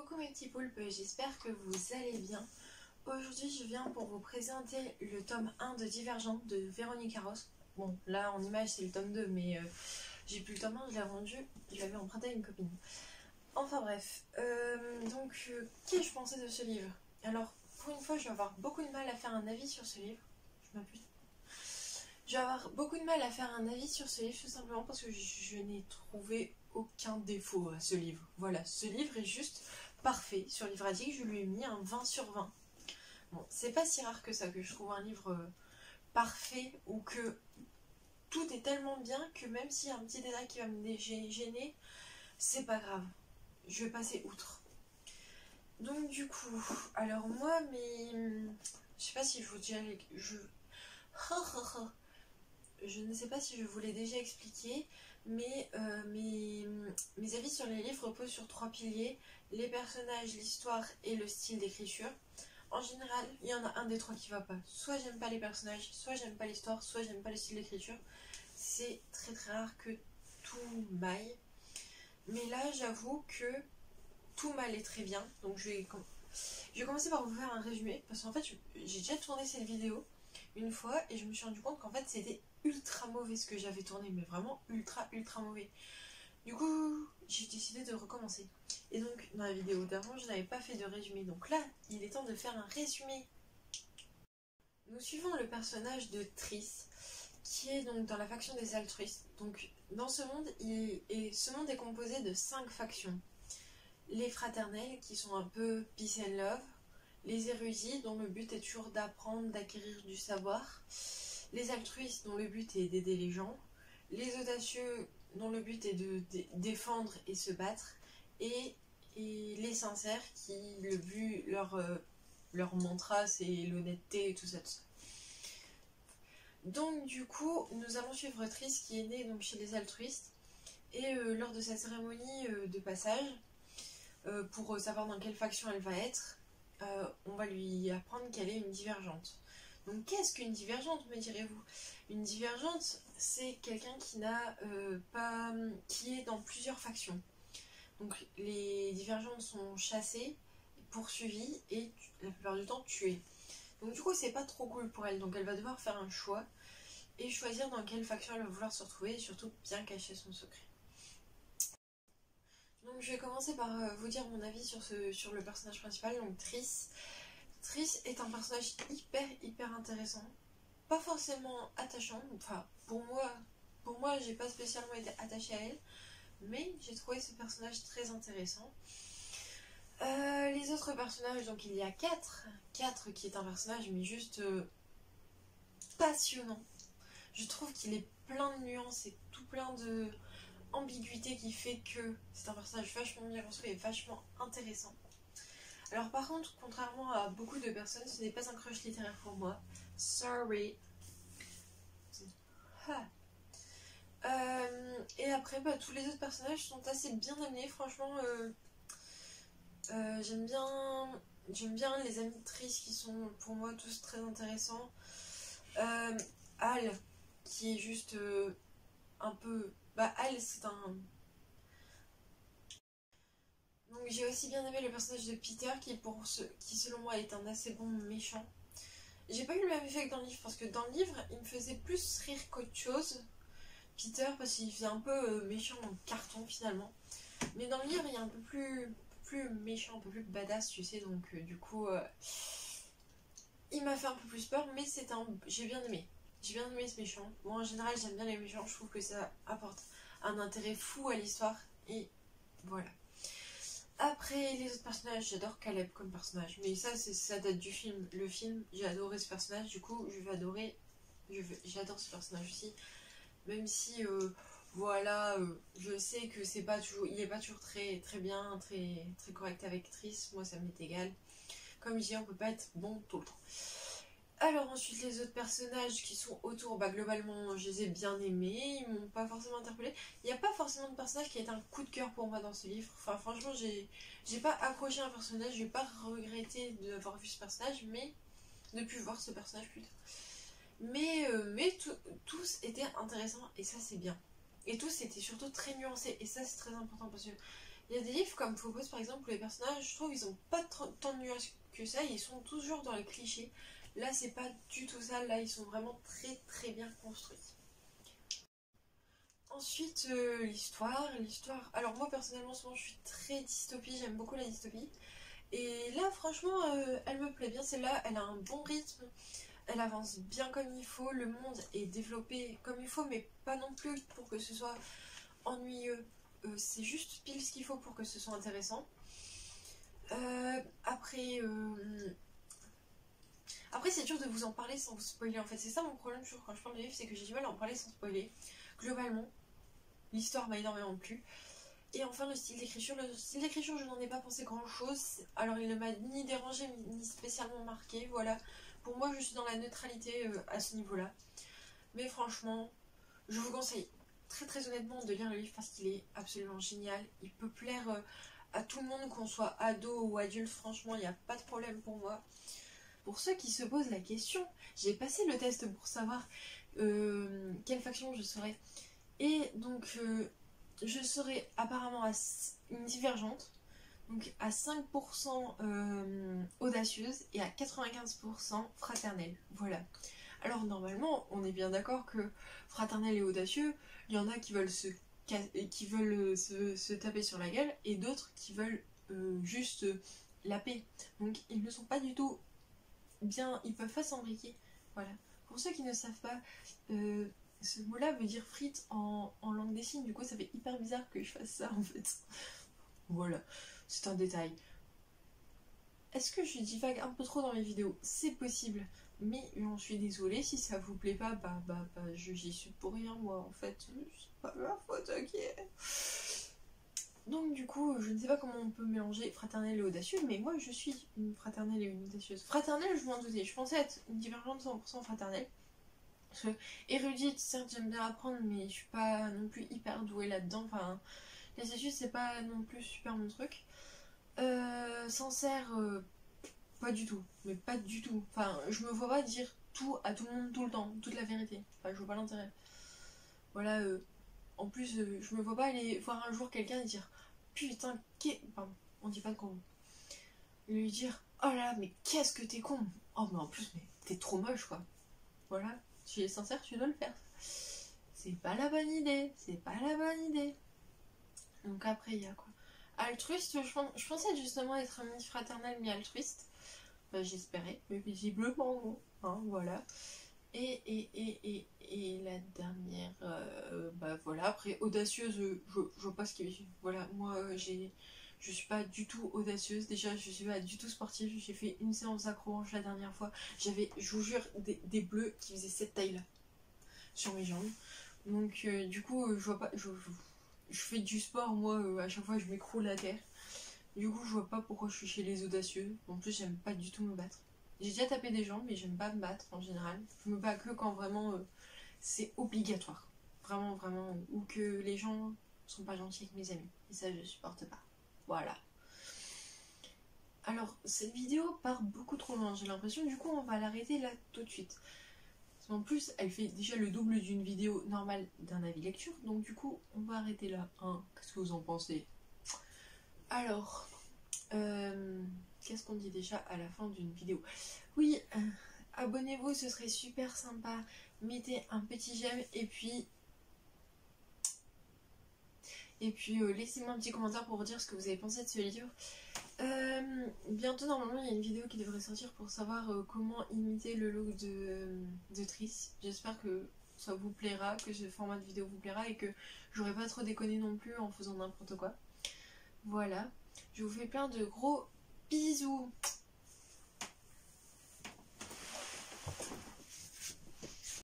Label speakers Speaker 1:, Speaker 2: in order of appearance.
Speaker 1: Coucou mes petits poulpes, j'espère que vous allez bien. Aujourd'hui je viens pour vous présenter le tome 1 de Divergente de Véronique Arros. Bon là en image c'est le tome 2 mais j'ai plus le tome 1, je l'ai rendu, je l'avais emprunté à une copine. Enfin bref, qu'ai-je pensé de ce livre? Alors pour une fois je vais avoir beaucoup de mal à faire un avis sur ce livre. Je vais avoir beaucoup de mal à faire un avis sur ce livre tout simplement parce que je n'ai trouvé aucun défaut à ce livre. Voilà, ce livre est juste parfait. Sur Livre Addict, je lui ai mis un 20 sur 20. Bon, c'est pas si rare que ça que je trouve un livre parfait ou que tout est tellement bien que même s'il y a un petit détail qui va me gêner, c'est pas grave. Je vais passer outre. Donc du coup, alors moi, je sais pas si je vous dirais... Je ne sais pas si je vous l'ai déjà expliqué, mais mes avis sur les livres reposent sur 3 piliers: les personnages, l'histoire et le style d'écriture. En général, il y en a un des 3 qui va pas. Soit j'aime pas les personnages, soit j'aime pas l'histoire, soit j'aime pas le style d'écriture. C'est très très rare que tout m'aille. Mais là, j'avoue que tout m'allait très bien. Donc je vais commencer par vous faire un résumé, parce qu'en fait, j'ai déjà tourné cette vidéo une fois et je me suis rendu compte qu'en fait c'était ultra mauvais ce que j'avais tourné, mais vraiment ultra mauvais. Du coup j'ai décidé de recommencer, et donc dans la vidéo d'avant je n'avais pas fait de résumé, donc là il est temps de faire un résumé. Nous suivons le personnage de Triss qui est donc dans la faction des altruistes. Donc dans ce monde, ce monde est composé de 5 factions: les fraternels qui sont un peu peace and love, les érudits dont le but est toujours d'apprendre, d'acquérir du savoir, les altruistes dont le but est d'aider les gens, les audacieux dont le but est de défendre et se battre, et les sincères qui leur mantra c'est l'honnêteté et tout ça. Donc du coup nous allons suivre Triss qui est née donc chez les altruistes, et lors de sa cérémonie de passage, pour savoir dans quelle faction elle va être, on va lui apprendre qu'elle est une divergente. Donc qu'est-ce qu'une divergente, me direz-vous? Une divergente, c'est quelqu'un qui est dans plusieurs factions. Donc les divergentes sont chassées, poursuivies et la plupart du temps tuées. Donc du coup c'est pas trop cool pour elle, donc elle va devoir faire un choix et choisir dans quelle faction elle va vouloir se retrouver, et surtout bien cacher son secret. Donc je vais commencer par vous dire mon avis sur le personnage principal, donc Triss. Triss est un personnage hyper intéressant. Pas forcément attachant, enfin pour moi j'ai pas spécialement été attachée à elle, mais j'ai trouvé ce personnage très intéressant. Les autres personnages, donc il y a 4 qui est un personnage mais juste passionnant. Je trouve qu'il est plein de nuances et tout plein de ambiguïté qui fait que c'est un personnage vachement bien construit et vachement intéressant. Alors par contre, contrairement à beaucoup de personnes, ce n'est pas un crush littéraire pour moi. Sorry. Et après, tous les autres personnages sont assez bien amenés. Franchement, j'aime bien les amis de Triss qui sont pour moi tous très intéressants. Al, qui est juste un peu... Al, c'est un... Donc j'ai aussi bien aimé le personnage de Peter qui selon moi est un assez bon méchant. J'ai pas eu le même effet que dans le livre, parce que dans le livre il me faisait plus rire qu'autre chose, Peter, parce qu'il faisait un peu méchant en carton finalement. Mais dans le livre il est un peu plus méchant, un peu plus badass, tu sais, donc du coup il m'a fait un peu plus peur, mais j'ai bien aimé ce méchant. Moi en général j'aime bien les méchants, je trouve que ça apporte un intérêt fou à l'histoire, et voilà. Après les autres personnages, j'adore Caleb comme personnage, mais ça date du film. Le film, j'ai adoré ce personnage, du coup j'adore ce personnage aussi, même si je sais que il est pas toujours très bien, très correct avec Triss. Moi ça m'est égal. Comme je dis, on peut pas être bon tout le temps. Alors ensuite les autres personnages qui sont autour, globalement je les ai bien aimés, ils m'ont pas forcément interpellé. Il n'y a pas forcément de personnage qui a été un coup de cœur pour moi dans ce livre. Enfin franchement j'ai pas accroché à un personnage, je vais pas regretter d'avoir vu ce personnage, mais de plus voir ce personnage plutôt. Mais tous étaient intéressants, et ça c'est bien. Et tous étaient surtout très nuancés, et ça c'est très important, parce que Il y a des livres comme Phobos par exemple où les personnages, je trouve, ils ont pas tant de nuances que ça, ils sont toujours dans les clichés. Là, c'est pas du tout ça, là, ils sont vraiment très très bien construits. Ensuite, l'histoire. Alors moi personnellement, souvent je suis très dystopie, j'aime beaucoup la dystopie. Et là, franchement, elle me plaît bien, celle-là, elle a un bon rythme, elle avance bien comme il faut, le monde est développé comme il faut, mais pas non plus pour que ce soit ennuyeux. C'est juste pile ce qu'il faut pour que ce soit intéressant. Après, c'est dur de vous en parler sans vous spoiler. En fait, c'est ça mon problème toujours quand je parle de livres, c'est que j'ai du mal à en parler sans spoiler. Globalement, l'histoire m'a énormément plu. Et enfin, le style d'écriture. Le style d'écriture, je n'en ai pas pensé grand chose. Alors, il ne m'a ni dérangé ni spécialement marqué. Voilà. Pour moi, je suis dans la neutralité à ce niveau-là. Mais franchement, je vous conseille très très honnêtement de lire le livre parce qu'il est absolument génial. Il peut plaire à tout le monde, qu'on soit ado ou adulte. Franchement, il n'y a pas de problème pour moi. Pour ceux qui se posent la question, j'ai passé le test pour savoir quelle faction je serais. Et donc, je serais apparemment une divergente, donc à 5% audacieuse et à 95% fraternelle. Voilà. Alors normalement, on est bien d'accord que fraternel et audacieux, il y en a qui veulent se taper sur la gueule et d'autres qui veulent juste la paix. Donc ils ne sont pas du tout bien, ils peuvent pas s'embriquer. Voilà. Pour ceux qui ne savent pas, ce mot-là veut dire frites en langue des signes, du coup ça fait hyper bizarre que je fasse ça en fait. Voilà, c'est un détail. Est-ce que je divague un peu trop dans mes vidéos? C'est possible, mais j'en suis désolée, si ça vous plaît pas, j'y suis pour rien moi en fait, c'est pas ma faute, ok. Donc du coup, je ne sais pas comment on peut mélanger fraternelle et audacieuse, mais moi je suis une fraternelle et une audacieuse. Fraternelle, je m'en doutais, je pensais être une divergente 100% fraternelle. Parce que érudite, certes j'aime bien apprendre, mais je suis pas non plus hyper douée là-dedans. Enfin, l'audacieuse c'est pas non plus super mon truc. Sincère, pas du tout, mais pas du tout. Enfin, je me vois pas dire tout à tout le monde tout le temps, toute la vérité. Enfin, je vois pas l'intérêt. Voilà, en plus, je me vois pas aller voir un jour quelqu'un et dire putain, pardon, on dit pas de con. Lui dire oh là, mais qu'est-ce que t'es con. Oh, mais en plus, mais t'es trop moche quoi. Voilà, tu es sincère, tu dois le faire. C'est pas la bonne idée, c'est pas la bonne idée. Donc après, il y a quoi? Altruiste, je pensais justement être mi-fraternelle, mi-altruiste. Bah, j'espérais, mais visiblement non. Hein, voilà. Et la dernière, voilà, après audacieuse, je vois pas ce qui. Voilà, moi je suis pas du tout audacieuse, déjà je suis pas du tout sportive, j'ai fait une séance d'accroche la dernière fois, j'avais, je vous jure, des bleus qui faisaient cette taille là, sur mes jambes. Donc du coup, je vois pas, je fais du sport, moi, à chaque fois je m'écroule à terre. Du coup, je vois pas pourquoi je suis chez les audacieux. En plus, j'aime pas du tout me battre. J'ai déjà tapé des gens, mais j'aime pas me battre en général. Je me bats que quand vraiment c'est obligatoire. Vraiment, vraiment. Ou que les gens sont pas gentils avec mes amis. Et ça, je supporte pas. Voilà. Alors, cette vidéo part beaucoup trop loin, j'ai l'impression. Du coup, on va l'arrêter là tout de suite. En plus, elle fait déjà le double d'une vidéo normale d'un avis lecture. Donc, du coup, on va arrêter là. Hein, qu'est-ce que vous en pensez? Alors, qu'est-ce qu'on dit déjà à la fin d'une vidéo? Oui, abonnez-vous, ce serait super sympa. Mettez un petit j'aime et puis laissez-moi un petit commentaire pour vous dire ce que vous avez pensé de ce livre. Bientôt, normalement, il y a une vidéo qui devrait sortir pour savoir comment imiter le look de Triss. J'espère que ça vous plaira, que ce format de vidéo vous plaira et que j'aurai pas trop déconné non plus en faisant n'importe quoi. Voilà. Je vous fais plein de gros bisous.